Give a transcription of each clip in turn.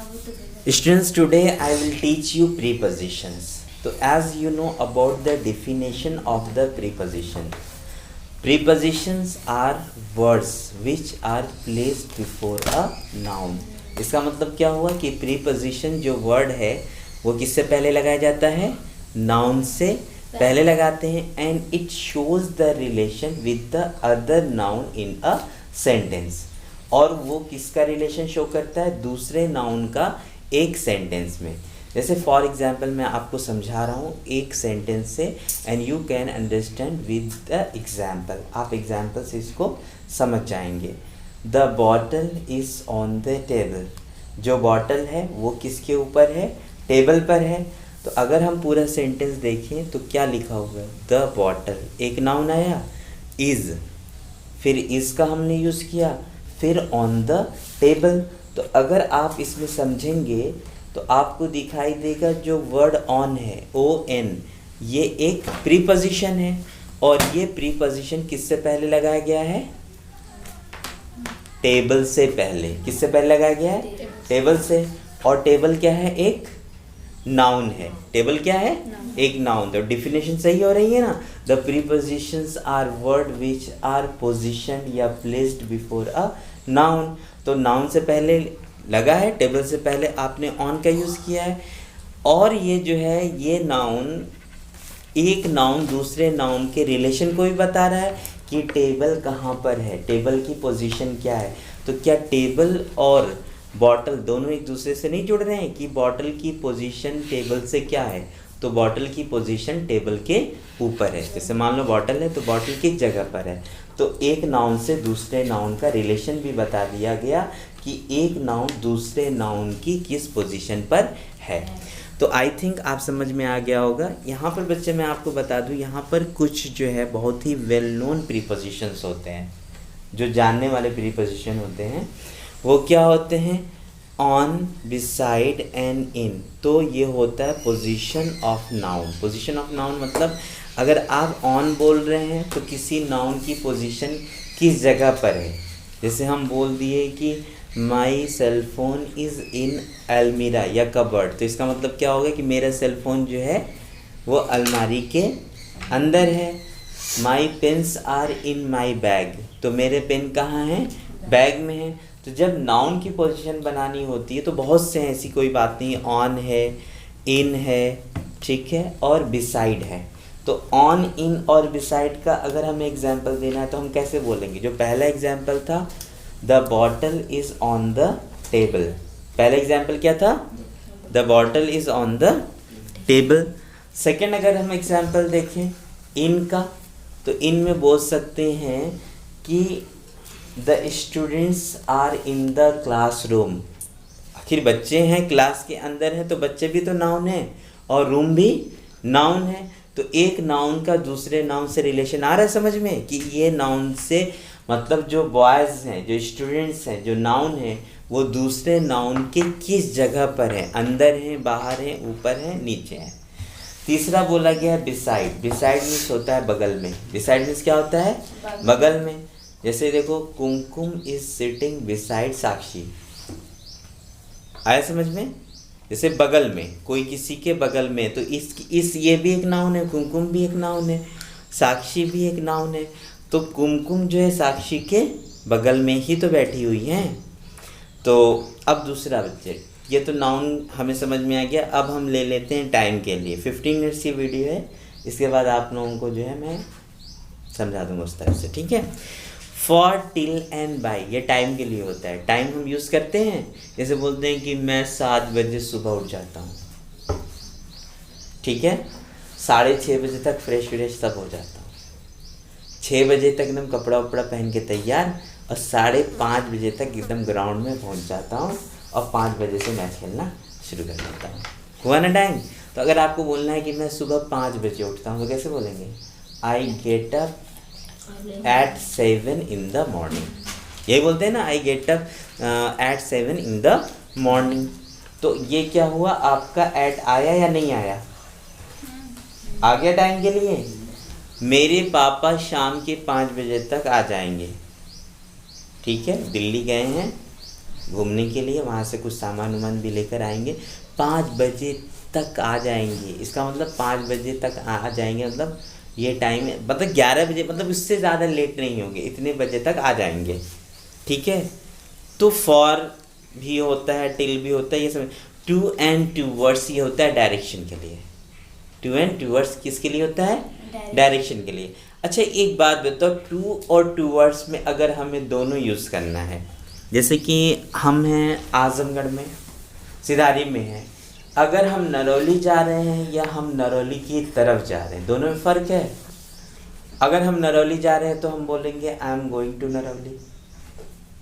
Students, today I will teach you prepositions. So as you know about the definition of the preposition. Prepositions are words which are placed before a noun. इसका मतलब क्या हुआ कि preposition जो word है वो किससे पहले लगाया जाता है? Noun से पहले लगाते हैं and it shows the relation with the other noun in a sentence. और वो किसका रिलेशन शो करता है? दूसरे नाउन का एक सेंटेंस में. जैसे फॉर एग्जाम्पल मैं आपको समझा रहा हूँ एक सेंटेंस से and you can understand with the example. आप एग्जाम्पल से इसको समझ जाएंगे. The bottle is on the table. जो बॉटल है वो किसके ऊपर है? टेबल पर है. तो अगर हम पूरा सेंटेंस देखें तो क्या लिखा हुआ है? द बॉटल, एक नाउन आया इज़, फिर इज़ का हमने यूज़ किया, फिर ऑन द टेबल. तो अगर आप इसमें समझेंगे तो आपको दिखाई देगा जो वर्ड ऑन है ON, ये एक प्रीपोजिशन है और ये प्रीपोजिशन किससे पहले लगाया गया है? टेबल से पहले. किससे पहले लगाया गया है? टेबल से. और टेबल क्या है? एक नाउन है. टेबल क्या है? एक नाउन. तो डिफिनेशन सही हो रही है ना. The prepositions are word which are positioned या प्लेस्ड बिफोर अ नाउन. तो नाउन से पहले लगा है, टेबल से पहले आपने ऑन का यूज़ किया है. और ये जो है ये नाउन, एक नाउन दूसरे नाउन के रिलेशन को भी बता रहा है कि टेबल कहाँ पर है, टेबल की पोजीशन क्या है. तो क्या टेबल और बॉटल दोनों एक दूसरे से नहीं जुड़ रहे हैं कि बॉटल की पोजीशन टेबल से क्या है? तो बॉटल की पोजीशन टेबल के ऊपर है. जैसे मान लो बॉटल है तो बॉटल किस जगह पर है. तो एक नाउन से दूसरे नाउन का रिलेशन भी बता दिया गया कि एक नाउन दूसरे नाउन की किस पोजीशन पर है. तो आई थिंक आप समझ में आ गया होगा. यहाँ पर बच्चे मैं आपको बता दूँ, यहाँ पर कुछ जो है बहुत ही वेल नोन प्रीपोजिशंस होते हैं, जो जानने वाले प्रीपोजिशन होते हैं. वो क्या होते हैं? On, beside and in. तो ये होता है position of noun. Position of noun मतलब अगर आप ऑन बोल रहे हैं तो किसी नाउन की पोजीशन किस जगह पर है. जैसे हम बोल दिए कि माई सेलफोन इज़ इन अलमीरा या कबर्ड. तो इसका मतलब क्या होगा कि मेरा सेलफोन जो है वो अलमारी के अंदर है. My pens are in my bag. तो मेरे पेन कहाँ हैं? बैग में है. तो जब नाउन की पोजीशन बनानी होती है तो बहुत से हैं, ऐसी कोई बात नहीं. ऑन है, इन है, ठीक है, और बिसाइड है. तो ऑन, इन और बिसाइड का अगर हमें एग्जाम्पल देना है तो हम कैसे बोलेंगे? जो पहला एग्जाम्पल था the bottle is on the table. पहला एग्जाम्पल क्या था? The bottle is on the table. Second अगर हम एग्जाम्पल देखें इन का, तो इन में बोल सकते हैं कि the students are in the classroom. आखिर बच्चे हैं, क्लास के अंदर है, तो बच्चे भी तो नाउन है और रूम भी नाउन है. तो एक नाउन का दूसरे नाउन से रिलेशन आ रहा है समझ में कि ये नाउन से मतलब जो बॉयज़ हैं, जो स्टूडेंट्स हैं, जो नाउन है वो दूसरे नाउन के किस जगह पर है? अंदर है, बाहर है, ऊपर है, नीचे है. तीसरा बोला गया है बिसाइड. बिसाइड मीन्स होता है बगल में. बिसाइड मीन्स क्या होता है? बगल में. जैसे देखो कुमकुम इज सिटिंग बिसाइड साक्षी. आया समझ में? जैसे बगल में, कोई किसी के बगल में. तो इस ये भी एक नाउन है, कुमकुम भी एक नाउन है, साक्षी भी एक नाउन है. तो कुमकुम जो है साक्षी के बगल में ही तो बैठी हुई हैं. तो अब दूसरा बच्चे, ये तो नाउन हमें समझ में आ गया. अब हम ले लेते हैं टाइम के लिए. 15 मिनट्स की वीडियो है, इसके बाद आप लोगों को जो है मैं समझा दूँगा उस तरह से, ठीक है. फॉर, टिल एंड बाय, ये टाइम के लिए होता है. टाइम हम यूज़ करते हैं, जैसे बोलते हैं कि मैं 7 बजे सुबह उठ जाता हूँ, ठीक है. 6:30 बजे तक फ्रेश सब हो जाता हूँ. 6 बजे तक एकदम कपड़ा वपड़ा पहन के तैयार, और 5:30 बजे तक एकदम ग्राउंड में पहुँच जाता हूँ और 5 बजे से मैच खेलना शुरू कर देता हूँ. हुआ ना टाइम. तो अगर आपको बोलना है कि मैं सुबह 5 बजे उठता हूँ तो कैसे बोलेंगे? I get up at 7 in the morning. यही बोलते हैं ना, I get up at 7 in the morning. तो ये क्या हुआ? आपका at आया या नहीं आया? आ गया टाइम के लिए. मेरे पापा शाम के 5 बजे तक आ जाएंगे, ठीक है. दिल्ली गए हैं घूमने के लिए, वहाँ से कुछ सामान वामान भी लेकर आएंगे, 5 बजे तक आ जाएंगे। इसका मतलब 5 बजे तक आ जाएंगे, मतलब ये टाइम है, मतलब 11 बजे, मतलब उससे ज़्यादा लेट नहीं होंगे, इतने बजे तक आ जाएंगे। ठीक है, तो फॉर भी होता है, टिल भी होता है, ये सब। टू एंड टूवर्ड्स ये होता है डायरेक्शन के लिए। टू एंड टूवर्ड्स किसके लिए होता है? डायरेक्शन के लिए। अच्छा एक बात बताओ, टू और टूवर्ड्स में अगर हमें दोनों यूज़ करना है, जैसे कि हम हैं आजमगढ़ में, सिधारी में हैं, अगर हम नरौली जा रहे हैं या हम नरौली की तरफ जा रहे हैं, दोनों में फ़र्क है। अगर हम नरौली जा रहे हैं तो हम बोलेंगे I am going to Narauli,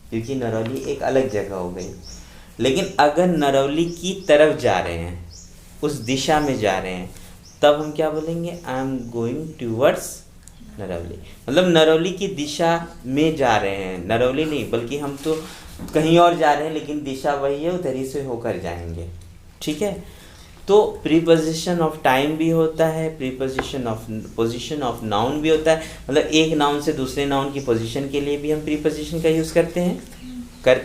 क्योंकि नरौली एक अलग जगह हो गई। लेकिन अगर नरौली की तरफ जा रहे हैं, उस दिशा में जा रहे हैं, तब हम क्या बोलेंगे? I am going towards Narauli, मतलब नरौली की दिशा में जा रहे हैं, नरौली नहीं, बल्कि हम तो कहीं और जा रहे हैं, लेकिन दिशा वही है, उधर ही से होकर जाएंगे। ठीक है, तो प्रीपोजिशन ऑफ टाइम भी होता है, preposition of position of noun भी होता है, मतलब एक नाउन से दूसरे नाउन की पोजीशन के लिए भी हम प्रीपोजिशन का यूज़ करते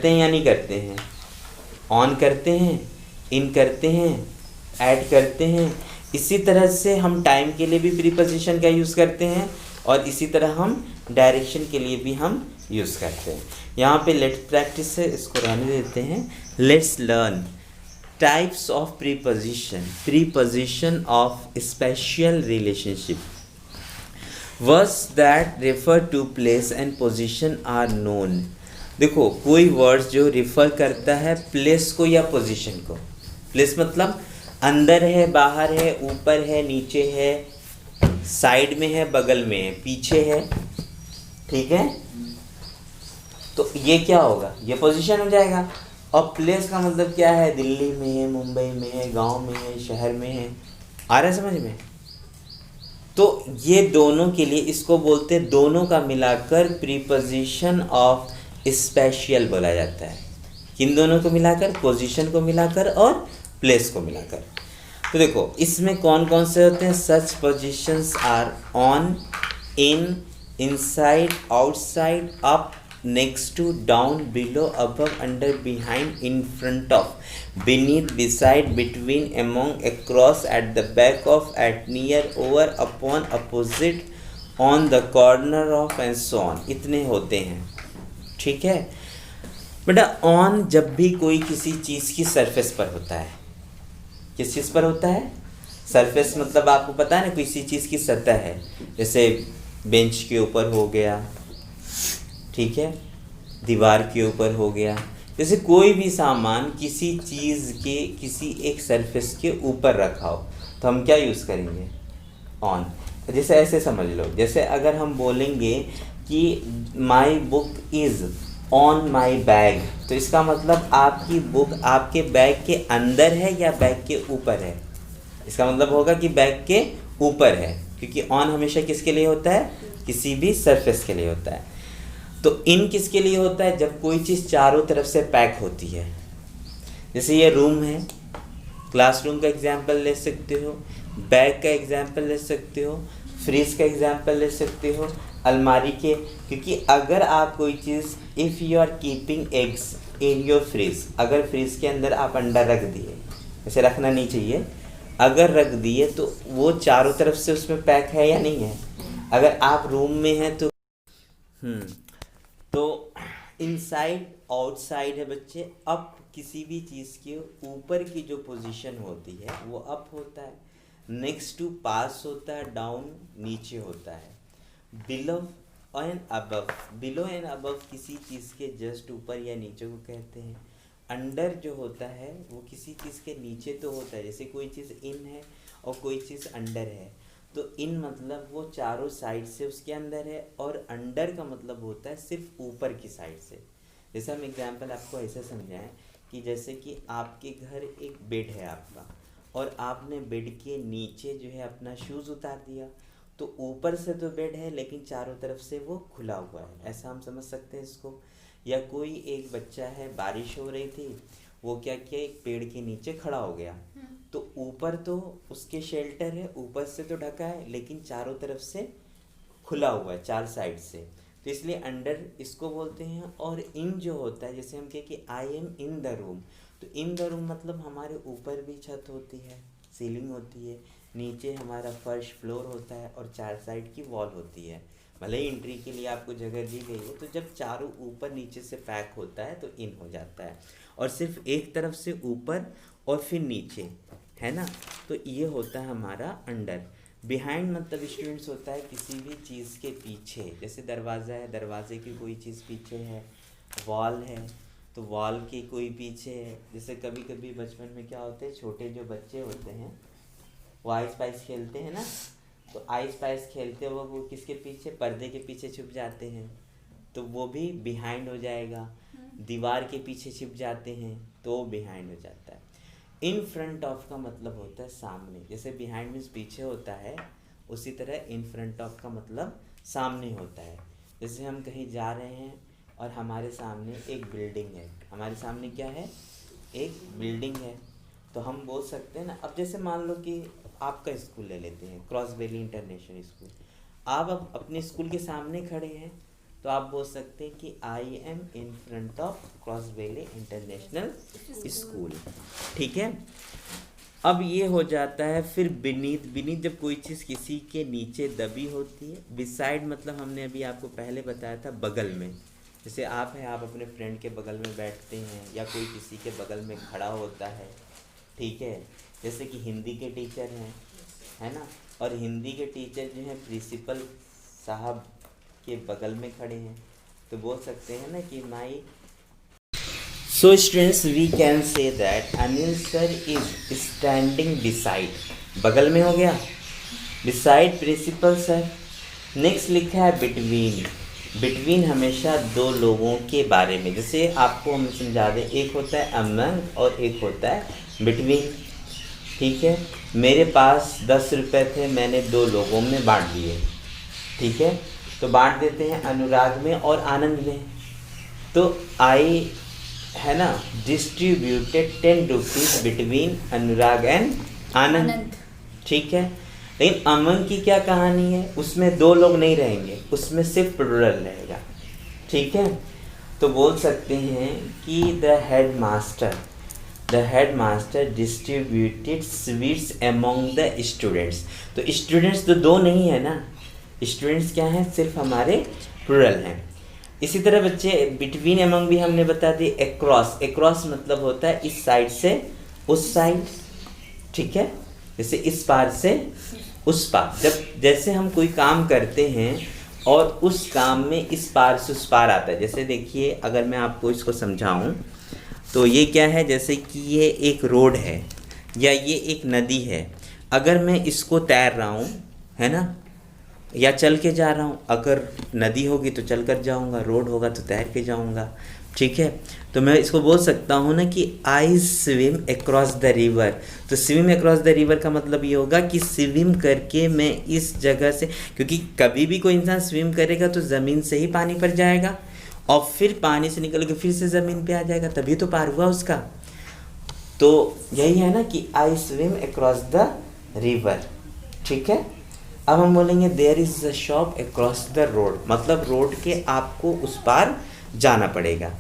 हैं या नहीं करते हैं? ऑन करते हैं, इन करते हैं, ऐड करते हैं। इसी तरह से हम टाइम के लिए भी प्रीपोजिशन का यूज़ करते हैं, और इसी तरह हम डायरेक्शन के लिए भी हम यूज़ करते हैं। यहाँ पे लेट्स प्रैक्टिस है, इसको रहने देते हैं। Let's learn types of preposition of special relationship. Words that refer to place and position are known. देखो, कोई वर्ड्स जो रिफ़र करता है प्लेस को या पोजीशन को। प्लेस मतलब अंदर है, बाहर है, ऊपर है, नीचे है, साइड में है, बगल में है, पीछे है। ठीक है, तो ये क्या होगा? ये पोजीशन हो जाएगा। और प्लेस का मतलब क्या है? दिल्ली में है, मुंबई में है, गांव में है, शहर में है। आ रहा है समझ में? तो ये दोनों के लिए इसको बोलते हैं, दोनों का मिलाकर प्रीपोजिशन ऑफ स्पेशल बोला जाता है। किन दोनों को मिलाकर? पोजीशन को मिलाकर और प्लेस को मिलाकर। तो देखो, इसमें कौन कौन से होते हैं? Such positions are on, in, inside, outside, up, next to, down, below, above, under, behind, in front of, beneath, beside, between, among, across, at the back of, at, near, over, upon, opposite, on the corner of, and so on। इतने होते हैं। ठीक है बेटा, on जब भी कोई किसी चीज़ की सरफेस पर होता है। किस चीज़ पर होता है? सरफेस मतलब आपको पता है ना, किसी चीज़ की सतह है, जैसे बेंच के ऊपर हो गया, ठीक है, दीवार के ऊपर हो गया। जैसे कोई भी सामान किसी चीज़ के किसी एक सरफेस के ऊपर रखा हो, तो हम क्या यूज़ करेंगे? ऑन। जैसे ऐसे समझ लो, जैसे अगर हम बोलेंगे कि my book is on my bag, तो इसका मतलब आपकी बुक आपके बैग के अंदर है या बैग के ऊपर है? इसका मतलब होगा कि बैग के ऊपर है, क्योंकि ऑन हमेशा किसके लिए होता है? किसी भी सरफेस के लिए होता है। तो इन किसके लिए होता है? जब कोई चीज़ चारों तरफ से पैक होती है। जैसे ये रूम है, क्लासरूम का एग्जाम्पल ले सकते हो, बैग का एग्जाम्पल ले सकते हो, फ्रिज का एग्जाम्पल ले सकते हो, अलमारी के। क्योंकि अगर आप कोई चीज़, if you are keeping eggs in your fridge, अगर फ्रिज के अंदर आप अंडा रख दिए, ऐसे रखना नहीं चाहिए, अगर रख दिए तो वो चारों तरफ से उसमें पैक है या नहीं है? अगर आप रूम में हैं तो इनसाइड आउटसाइड है बच्चे। अप किसी भी चीज़ के ऊपर की जो पोजीशन होती है वो अप होता है। नेक्स्ट टू पास होता है, डाउन नीचे होता है। Below and above, below and above किसी चीज़ के जस्ट ऊपर या नीचे को कहते हैं। अंडर जो होता है वो किसी चीज़ के नीचे तो होता है, जैसे कोई चीज़ इन है और कोई चीज़ अंडर है, तो इन मतलब वो चारों साइड से उसके अंदर है, और अंडर का मतलब होता है सिर्फ ऊपर की साइड से। जैसे हम एग्जांपल आपको ऐसे समझाएं कि जैसे कि आपके घर एक बेड है आपका, और आपने बेड के नीचे जो है अपना शूज़ उतार दिया, तो ऊपर से तो बेड है लेकिन चारों तरफ से वो खुला हुआ है, ऐसा हम समझ सकते हैं इसको। या कोई एक बच्चा है, बारिश हो रही थी, वो क्या किया, एक पेड़ के नीचे खड़ा हो गया, तो ऊपर तो उसके शेल्टर है, ऊपर से तो ढका है, लेकिन चारों तरफ से खुला हुआ है, चार साइड से, तो इसलिए अंडर इसको बोलते हैं। और इन जो होता है, जैसे हम कहें कि I am in the room, तो इन द रूम मतलब हमारे ऊपर भी छत होती है, सीलिंग होती है, नीचे हमारा फर्श फ्लोर होता है और 4 साइड की वॉल होती है। भले ही एंट्री के लिए आपको जगह दी गई है, तो जब चारों ऊपर नीचे से पैक होता है तो इन हो जाता है। और सिर्फ एक तरफ से ऊपर और फिर नीचे, है ना, तो ये होता है हमारा अंडर। बिहाइंड मतलब स्टूडेंट्स होता है किसी भी चीज़ के पीछे, जैसे दरवाज़ा है, दरवाजे की कोई चीज़ पीछे है, वॉल है तो वॉल की कोई पीछे है। जैसे कभी कभी बचपन में क्या होते हैं, छोटे जो बच्चे होते हैं वो आइस पाइस खेलते हैं ना, तो आइस पाइस खेलते हुए वो किसके पीछे, पर्दे के पीछे छुप जाते हैं, तो वो भी बिहाइंड हो जाएगा। दीवार के पीछे छिप जाते हैं तो वो बिहाइंड हो जाता है। इन फ्रंट ऑफ का मतलब होता है सामने, जैसे बिहाइंड मीन्स पीछे होता है, उसी तरह इन फ्रंट ऑफ का मतलब सामने होता है। जैसे हम कहीं जा रहे हैं और हमारे सामने एक बिल्डिंग है, हमारे सामने क्या है, एक बिल्डिंग है, तो हम बोल सकते हैं ना, अब जैसे मान लो कि आपका स्कूल ले लेते हैं, क्रॉस वैली इंटरनेशनल स्कूल, आप अब अपने स्कूल के सामने खड़े हैं तो आप बोल सकते हैं कि I am in front of cross valley international school, ठीक है। अब ये हो जाता है फिर बीनीथ। बीनीथ जब कोई चीज़ किसी के नीचे दबी होती है। बिसाइड मतलब हमने अभी आपको पहले बताया था बगल में, जैसे आप हैं, आप अपने फ्रेंड के बगल में बैठते हैं या कोई किसी के बगल में खड़ा होता है, ठीक है। जैसे कि हिंदी के टीचर हैं, है ना, और हिंदी के टीचर जो हैं प्रिंसिपल साहब के बगल में खड़े हैं, तो बोल सकते हैं ना कि माई। So students we can say that Anil sir is standing beside, बगल में हो गया, बिसाइड प्रिंसिपल सर। नेक्स्ट लिखा है बिटवीन। बिटवीन हमेशा दो लोगों के बारे में, जैसे आपको हम समझा दें, एक होता है अमंग और एक होता है बिटवीन, ठीक है। मेरे पास 10 रुपये थे, मैंने 2 लोगों में बांट दिए, ठीक है, तो बांट देते हैं अनुराग में और आनंद में। तो आई, है ना, distributed 10 rupees between Anurag and Anand, ठीक है। लेकिन अमन की क्या कहानी है, उसमें 2 लोग नहीं रहेंगे, उसमें सिर्फ प्लूरल रहेगा, ठीक है। तो बोल सकते हैं कि the head master distributed sweets among the students. तो स्टूडेंट्स तो 2 नहीं है ना, स्टूडेंट्स क्या हैं, सिर्फ हमारे प्लूरल हैं। इसी तरह बच्चे बिटवीन अमंग भी हमने बता दी। अक्रॉस, अक्रॉस मतलब होता है इस साइड से उस साइड, ठीक है, जैसे इस पार से उस पार। जब जैसे हम कोई काम करते हैं और उस काम में इस पार से उस पार आता है, जैसे देखिए अगर मैं आपको इसको समझाऊं तो ये क्या है, जैसे कि ये एक रोड है या ये एक नदी है, अगर मैं इसको तैर रहा हूँ, है ना, या चल के जा रहा हूँ, अगर नदी होगी तो चल कर जाऊँगा, रोड होगा तो तैर के जाऊँगा, ठीक है। तो मैं इसको बोल सकता हूँ ना कि I swim across the river. तो स्विम अक्रॉस द रिवर का मतलब ये होगा कि स्विम करके मैं इस जगह से, क्योंकि कभी भी कोई इंसान स्विम करेगा तो ज़मीन से ही पानी पर जाएगा और फिर पानी से निकल के फिर से ज़मीन पे आ जाएगा, तभी तो पार हुआ उसका। तो यही है ना कि I swim across the river, ठीक है। अब हम बोलेंगे there is a shop across the road, मतलब रोड के आपको उस पार जाना पड़ेगा।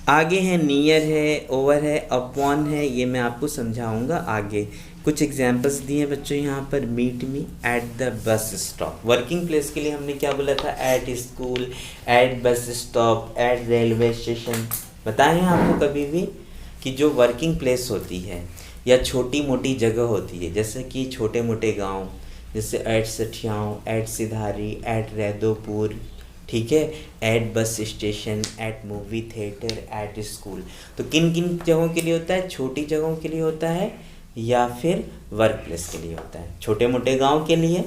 आगे है नियर है, ओवर है, अपॉन है, ये मैं आपको समझाऊंगा आगे। कुछ एग्जांपल्स दिए बच्चों यहाँ पर। Meet me at the bus stop. Working place के लिए हमने क्या बोला था, at school, at bus stop, at railway station. बताए हैं आपको कभी भी कि जो वर्किंग प्लेस होती है या छोटी मोटी जगह होती है, जैसे कि छोटे मोटे गाँव, जैसे at Sathiyaon, at Sidhari, at Raidopur, ठीक है, at bus station, at movie theatre, at school. तो किन किन जगहों के लिए होता है, छोटी जगहों के लिए होता है या फिर वर्क प्लेस के लिए होता है। छोटे मोटे गाँव के लिए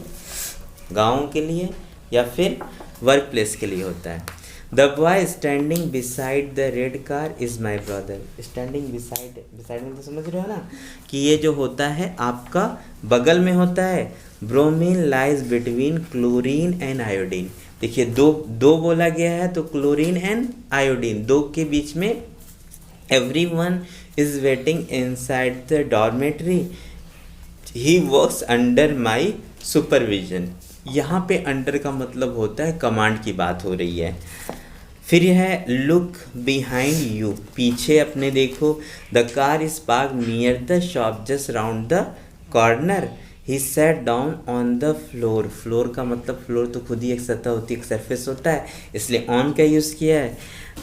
या फिर वर्क प्लेस के लिए होता है। The boy standing beside the red car is my brother. Standing beside में तो समझ रहे हो ना कि ये जो होता है आपका बगल में होता है। Bromine lies between chlorine and iodine. देखिए दो बोला गया है, तो क्लोरीन एंड आयोडीन, 2 के बीच में। Everyone is waiting inside the dormitory, he works under my supervision. यहाँ पे अंडर का मतलब होता है कमांड की बात हो रही है। फिर है लुक बिहाइंड यू, पीछे अपने देखो। The car is park near the shop just round the corner. He sat down on the floor, floor का मतलब फ्लोर तो खुद ही एक सतह होती है, एक सरफेस होता है, इसलिए ऑन का यूज़ किया है।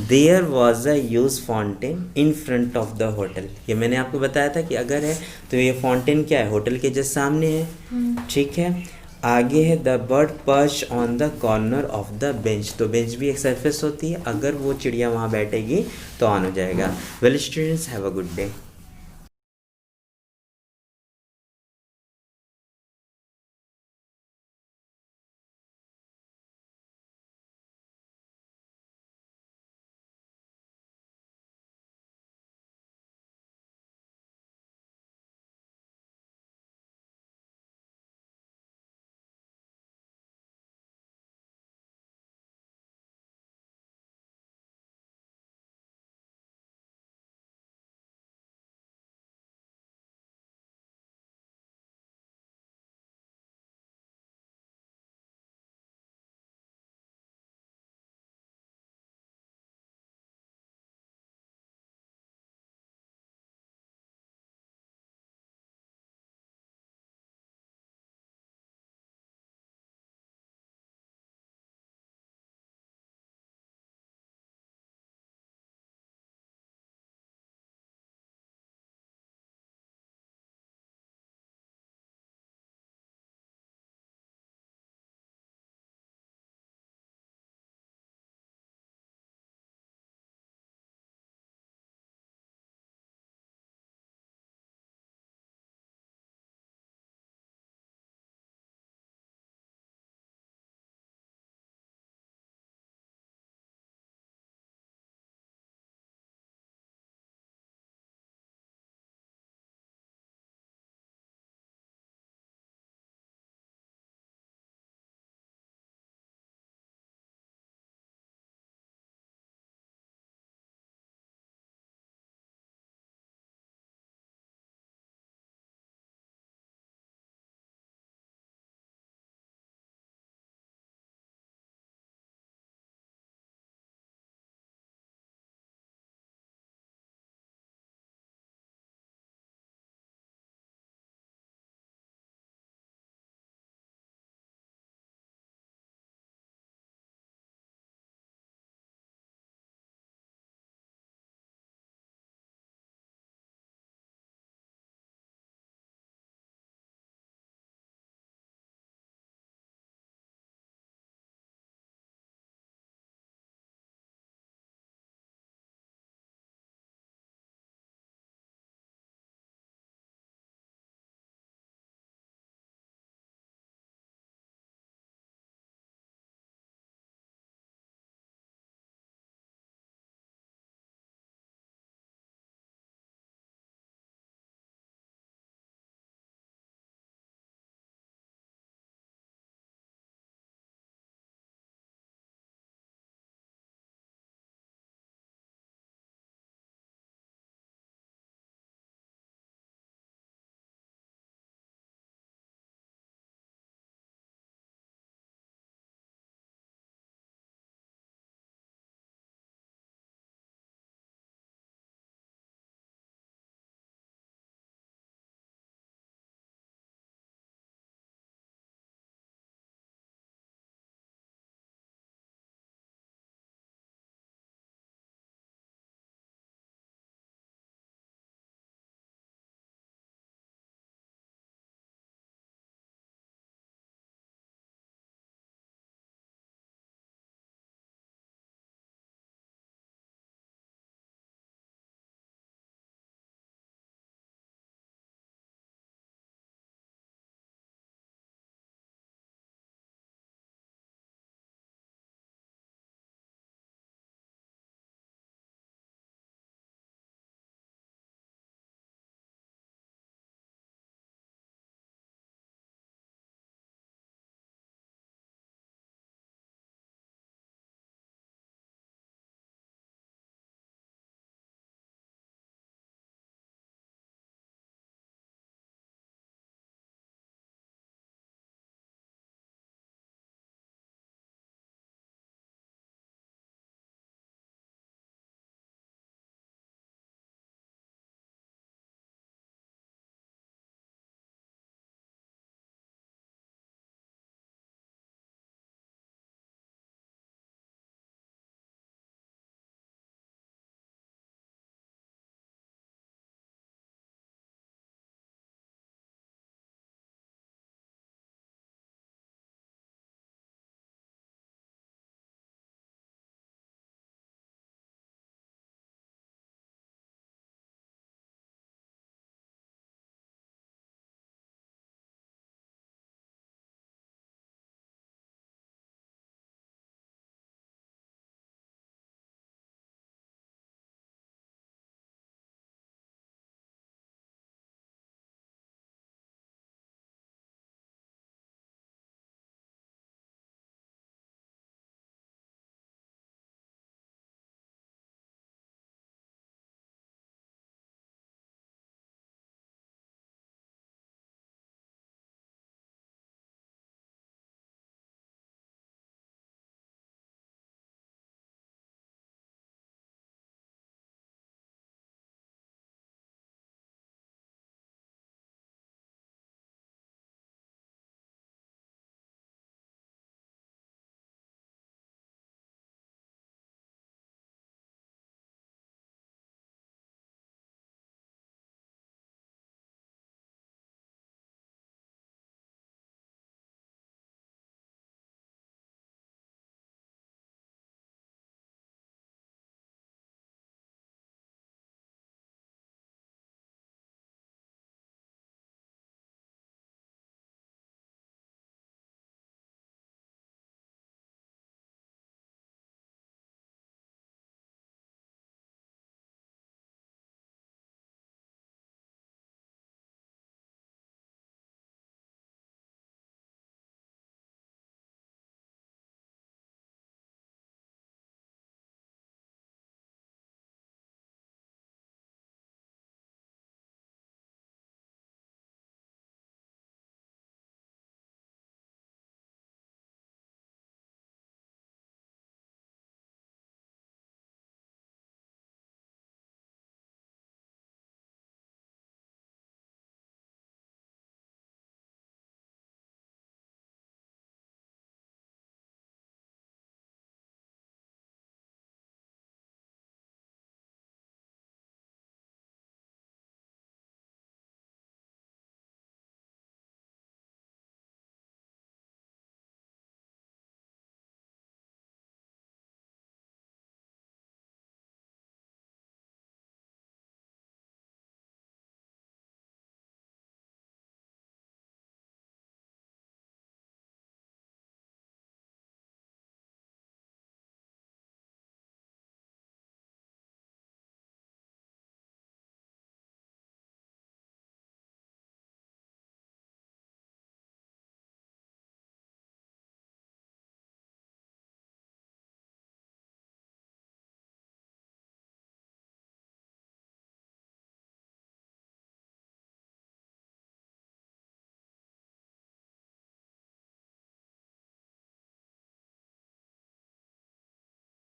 There was a use fountain in front of the hotel, ये मैंने आपको बताया था कि अगर है तो ये फाउंटेन क्या है, होटल के जस्ट सामने है, ठीक है। आगे है the bird perch on the corner of the bench, तो बेंच भी एक सरफेस होती है, अगर वो चिड़िया वहाँ बैठेगी तो ऑन हो जाएगा। Well students, have a good day.